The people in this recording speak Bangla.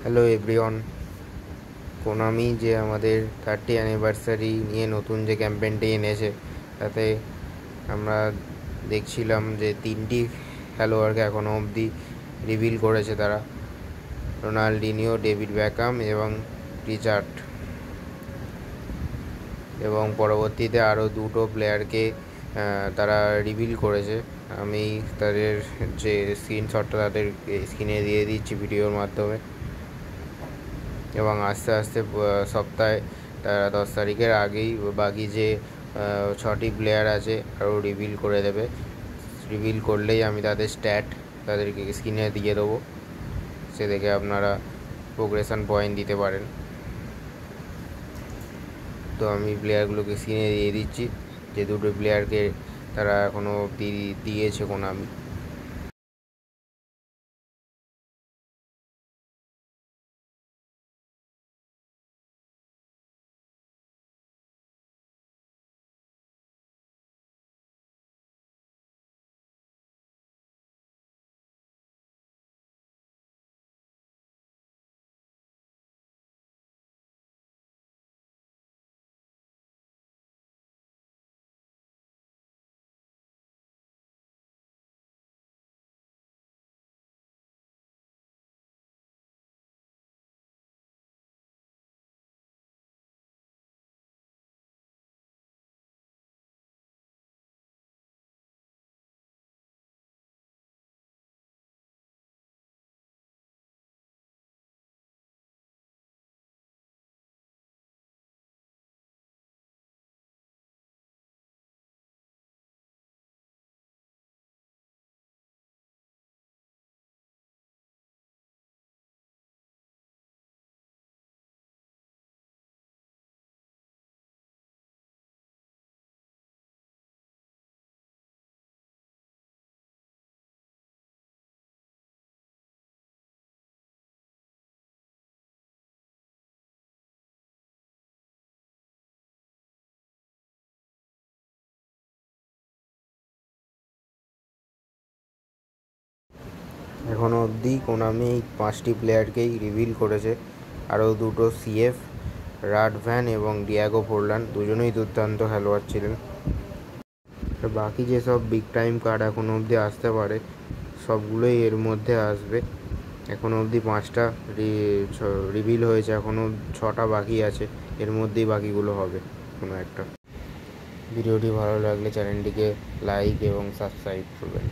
Hello everyone. কোনামি যে আমাদের 30 অ্যানিভার্সারি নিয়ে নতুন যে ক্যাম্পেইনটি এনেছে, তাতে আমরা দেখছিলাম যে 3টি খেলোয়াড়কে এখনও অবধি রিভিল করেছে তারা: রোনাল্ডিনিও, ডেভিড বেকহাম এবং রিচার্ড। এবং পরবর্তীতে আরও দুটো প্লেয়ারকে তারা রিভিল করেছে। আমি তাদের যে স্ক্রিনশটটা তাদের স্ক্রিনে দিয়ে দিচ্ছি ভিডিওর মাধ্যমে। এবং আস্তে আস্তে সপ্তাহে 10 তারিখের আগেই বাকি যে 6টি প্লেয়ার আছে আরও রিভিল করে দেবে। রিভিল করলেই আমি তাদের স্ট্যাট তাদেরকে স্ক্রিনে দিয়ে দেবো, সে দেখে আপনারা প্রোগ্রেশন পয়েন্ট দিতে পারেন। তো আমি প্লেয়ারগুলোকে স্ক্রিনে দিয়ে দিচ্ছি, যে দুটো প্লেয়ারকে তারা এখনও দিয়েছে কোনামি। এখনও অবধি কোনামি এই 5টি প্লেয়ারকেই রিভিল করেছে। আরও দুটো সিএফ, রাডভ্যান এবং ডিয়াগো ফোরলান, দুজনেই দুর্দান্ত খেলোয়াড় ছিলেন। বাকি যেসব বিগ টাইম কার্ড এখনও অবধি আসতে পারে, সবগুলোই এর মধ্যে আসবে। এখনও অবধি 5টা রিভিল হয়েছে, এখনও 6টা বাকি আছে, এর মধ্যেই বাকিগুলো হবে কোনো একটা। ভিডিওটি ভালো লাগলে চ্যানেলটিকে লাইক এবং সাবস্ক্রাইব করবেন।